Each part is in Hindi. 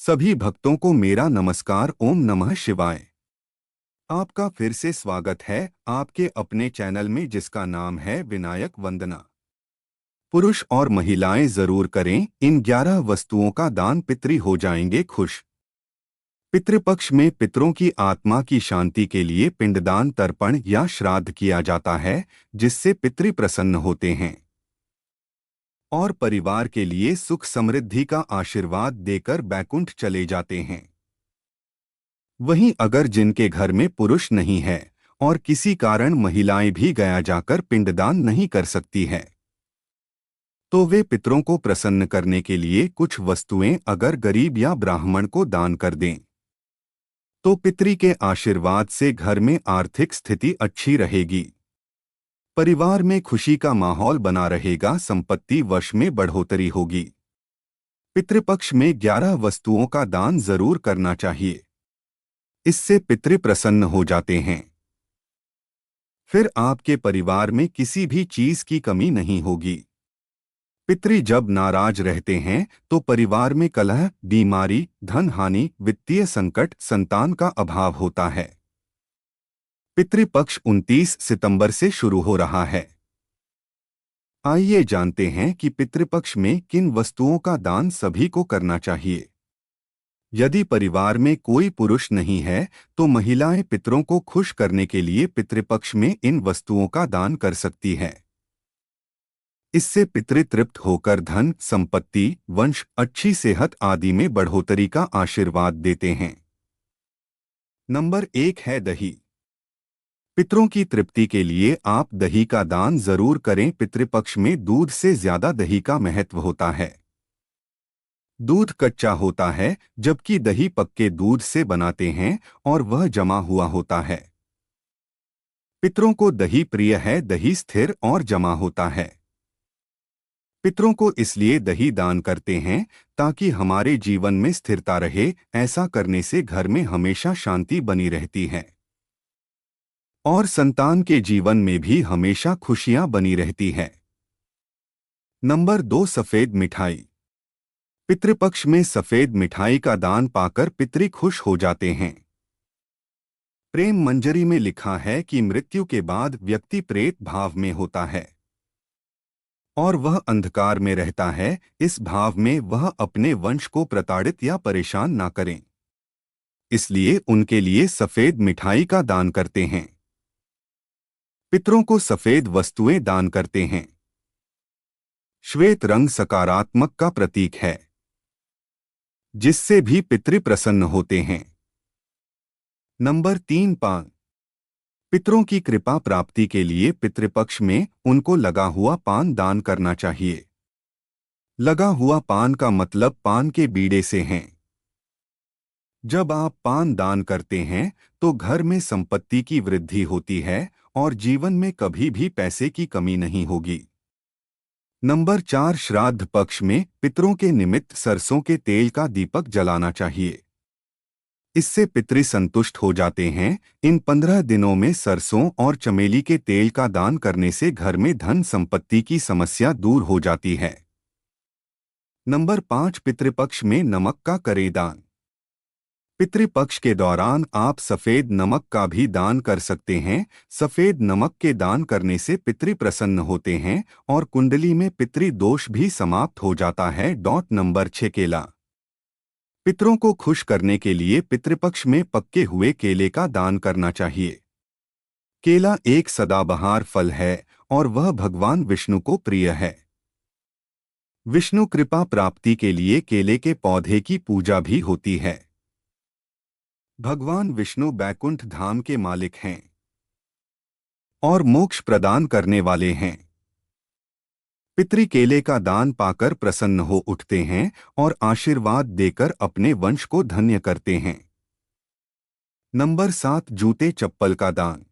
सभी भक्तों को मेरा नमस्कार। ओम नमः शिवाय। आपका फिर से स्वागत है आपके अपने चैनल में जिसका नाम है विनायक वंदना। पुरुष और महिलाएं जरूर करें, इन 11 वस्तुओं का दान, पितृ हो जाएंगे खुश। पितृपक्ष में पितरों की आत्मा की शांति के लिए पिंडदान, तर्पण या श्राद्ध किया जाता है, जिससे पितृ प्रसन्न होते हैं और परिवार के लिए सुख समृद्धि का आशीर्वाद देकर बैकुंठ चले जाते हैं। वहीं अगर जिनके घर में पुरुष नहीं है और किसी कारण महिलाएं भी गया जाकर पिंडदान नहीं कर सकती है, तो वे पितरों को प्रसन्न करने के लिए कुछ वस्तुएं अगर गरीब या ब्राह्मण को दान कर दें, तो पितरी के आशीर्वाद से घर में आर्थिक स्थिति अच्छी रहेगी, परिवार में खुशी का माहौल बना रहेगा, संपत्ति वश में बढ़ोतरी होगी। पितृपक्ष में 11 वस्तुओं का दान जरूर करना चाहिए, इससे पितृ प्रसन्न हो जाते हैं। फिर आपके परिवार में किसी भी चीज की कमी नहीं होगी। पितृ जब नाराज रहते हैं तो परिवार में कलह, बीमारी, धन हानि, वित्तीय संकट, संतान का अभाव होता है। पितृपक्ष 29 सितंबर से शुरू हो रहा है। आइए जानते हैं कि पितृपक्ष में किन वस्तुओं का दान सभी को करना चाहिए। यदि परिवार में कोई पुरुष नहीं है तो महिलाएं पितरों को खुश करने के लिए पितृपक्ष में इन वस्तुओं का दान कर सकती है। इससे पितृ तृप्त होकर धन, संपत्ति, वंश, अच्छी सेहत आदि में बढ़ोतरी का आशीर्वाद देते हैं। नंबर 1 है दही। पितरों की तृप्ति के लिए आप दही का दान जरूर करें। पितृपक्ष में दूध से ज्यादा दही का महत्व होता है। दूध कच्चा होता है जबकि दही पक्के दूध से बनाते हैं और वह जमा हुआ होता है। पितरों को दही प्रिय है, दही स्थिर और जमा होता है। पितरों को इसलिए दही दान करते हैं ताकि हमारे जीवन में स्थिरता रहे। ऐसा करने से घर में हमेशा शांति बनी रहती है और संतान के जीवन में भी हमेशा खुशियां बनी रहती है। नंबर 2 सफेद मिठाई। पितृपक्ष में सफेद मिठाई का दान पाकर पितृ खुश हो जाते हैं। प्रेम मंजरी में लिखा है कि मृत्यु के बाद व्यक्ति प्रेत भाव में होता है और वह अंधकार में रहता है। इस भाव में वह अपने वंश को प्रताड़ित या परेशान ना करें, इसलिए उनके लिए सफेद मिठाई का दान करते हैं। पितरों को सफेद वस्तुएं दान करते हैं। श्वेत रंग सकारात्मक का प्रतीक है, जिससे भी पितृ प्रसन्न होते हैं। नंबर 3 पान। पितरों की कृपा प्राप्ति के लिए पितृपक्ष में उनको लगा हुआ पान दान करना चाहिए। लगा हुआ पान का मतलब पान के बीड़े से हैं। जब आप पान दान करते हैं तो घर में संपत्ति की वृद्धि होती है और जीवन में कभी भी पैसे की कमी नहीं होगी। नंबर 4 श्राद्ध पक्ष में पितरों के निमित्त सरसों के तेल का दीपक जलाना चाहिए। इससे पितृ संतुष्ट हो जाते हैं। इन 15 दिनों में सरसों और चमेली के तेल का दान करने से घर में धन संपत्ति की समस्या दूर हो जाती है। नंबर 5 पितृपक्ष में नमक का करें दान। पितृपक्ष के दौरान आप सफेद नमक का भी दान कर सकते हैं। सफेद नमक के दान करने से पितृ प्रसन्न होते हैं और कुंडली में पितृ दोष भी समाप्त हो जाता है। नंबर 6 केला। पितरों को खुश करने के लिए पितृपक्ष में पक्के हुए केले का दान करना चाहिए। केला एक सदाबहार फल है और वह भगवान विष्णु को प्रिय है। विष्णु कृपा प्राप्ति के लिए केले के पौधे की पूजा भी होती है। भगवान विष्णु बैकुंठ धाम के मालिक हैं और मोक्ष प्रदान करने वाले हैं। पितृ केले का दान पाकर प्रसन्न हो उठते हैं और आशीर्वाद देकर अपने वंश को धन्य करते हैं। नंबर 7 जूते चप्पल का दान।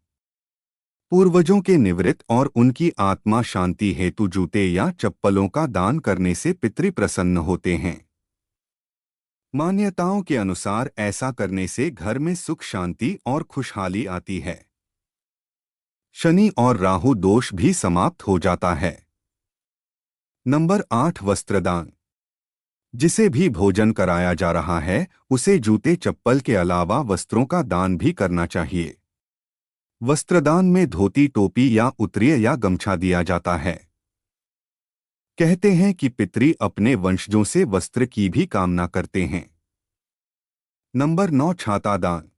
पूर्वजों के निवृत्त और उनकी आत्मा शांति हेतु जूते या चप्पलों का दान करने से पितृ प्रसन्न होते हैं। मान्यताओं के अनुसार ऐसा करने से घर में सुख शांति और खुशहाली आती है। शनि और राहु दोष भी समाप्त हो जाता है। नंबर 8 वस्त्रदान। जिसे भी भोजन कराया जा रहा है उसे जूते चप्पल के अलावा वस्त्रों का दान भी करना चाहिए। वस्त्रदान में धोती, टोपी या उत्तरीय या गमछा दिया जाता है। कहते हैं कि पितृ अपने वंशजों से वस्त्र की भी कामना करते हैं। नंबर 9, छाता दान।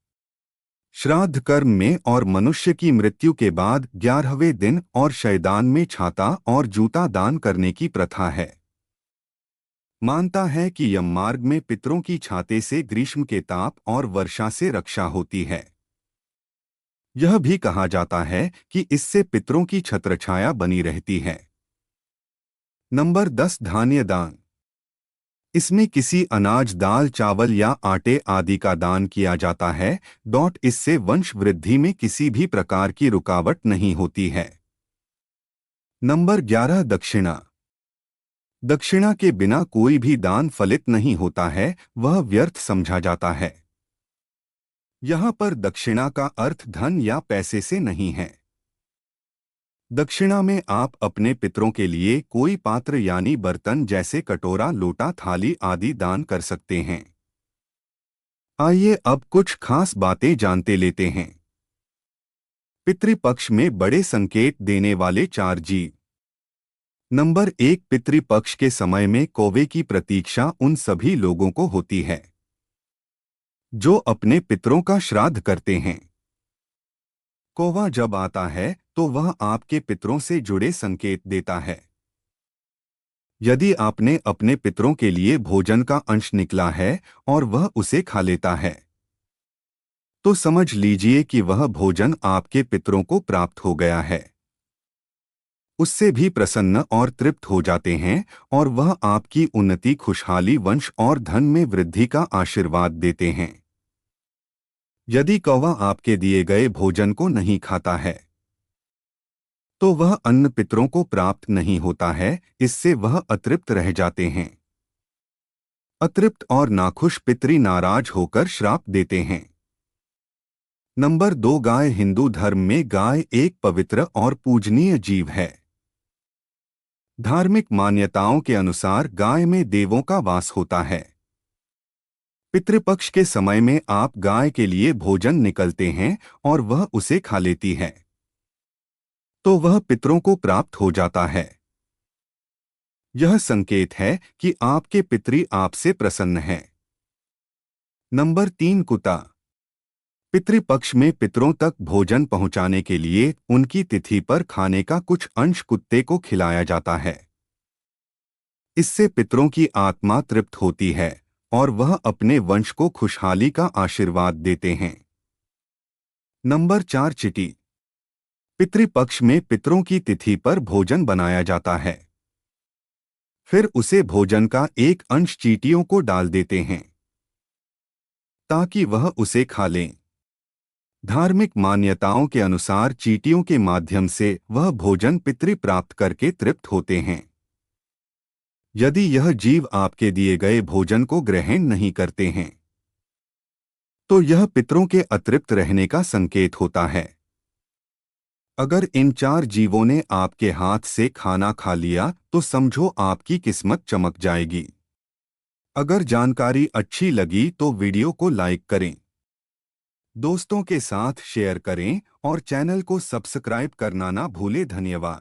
श्राद्ध कर्म में और मनुष्य की मृत्यु के बाद 11वें दिन और शयदान में छाता और जूता दान करने की प्रथा है। मानता है कि यम मार्ग में पितरों की छाते से ग्रीष्म के ताप और वर्षा से रक्षा होती है। यह भी कहा जाता है कि इससे पितरों की छत्रछाया बनी रहती है। नंबर 10, धान्य दान। इसमें किसी अनाज, दाल, चावल या आटे आदि का दान किया जाता है। इससे वंश वृद्धि में किसी भी प्रकार की रुकावट नहीं होती है। नंबर 11, दक्षिणा। दक्षिणा के बिना कोई भी दान फलित नहीं होता है, वह व्यर्थ समझा जाता है। यहाँ पर दक्षिणा का अर्थ धन या पैसे से नहीं है। दक्षिणा में आप अपने पितरों के लिए कोई पात्र यानी बर्तन जैसे कटोरा, लोटा, थाली आदि दान कर सकते हैं। आइए अब कुछ खास बातें जानते लेते हैं। पितृपक्ष में बड़े संकेत देने वाले 4 जीव। नंबर 1, पितृपक्ष के समय में कौवे की प्रतीक्षा उन सभी लोगों को होती है जो अपने पितरों का श्राद्ध करते हैं। कौवा जब आता है तो वह आपके पितरों से जुड़े संकेत देता है। यदि आपने अपने पितरों के लिए भोजन का अंश निकला है और वह उसे खा लेता है तो समझ लीजिए कि वह भोजन आपके पितरों को प्राप्त हो गया है। उससे भी प्रसन्न और तृप्त हो जाते हैं और वह आपकी उन्नति, खुशहाली, वंश और धन में वृद्धि का आशीर्वाद देते हैं। यदि कौवा आपके दिए गए भोजन को नहीं खाता है तो वह अन्न पितरों को प्राप्त नहीं होता है, इससे वह अतृप्त रह जाते हैं। अतृप्त और नाखुश पितरी नाराज होकर श्राप देते हैं। नंबर 2, गाय। हिंदू धर्म में गाय एक पवित्र और पूजनीय जीव है। धार्मिक मान्यताओं के अनुसार गाय में देवों का वास होता है। पितृपक्ष के समय में आप गाय के लिए भोजन निकलते हैं और वह उसे खा लेती है तो वह पितरों को प्राप्त हो जाता है। यह संकेत है कि आपके पितृ आपसे प्रसन्न हैं। नंबर 3, कुत्ता। पितृपक्ष में पितरों तक भोजन पहुंचाने के लिए उनकी तिथि पर खाने का कुछ अंश कुत्ते को खिलाया जाता है। इससे पितरों की आत्मा तृप्त होती है और वह अपने वंश को खुशहाली का आशीर्वाद देते हैं। नंबर 4, चींटी। पितृपक्ष में पितरों की तिथि पर भोजन बनाया जाता है, फिर उसे भोजन का एक अंश चींटियों को डाल देते हैं ताकि वह उसे खा लें। धार्मिक मान्यताओं के अनुसार चींटियों के माध्यम से वह भोजन पितृ प्राप्त करके तृप्त होते हैं। यदि यह जीव आपके दिए गए भोजन को ग्रहण नहीं करते हैं तो यह पितरों के अतृप्त रहने का संकेत होता है। अगर इन 4 जीवों ने आपके हाथ से खाना खा लिया तो समझो आपकी किस्मत चमक जाएगी। अगर जानकारी अच्छी लगी तो वीडियो को लाइक करें, दोस्तों के साथ शेयर करें और चैनल को सब्सक्राइब करना ना भूलें। धन्यवाद।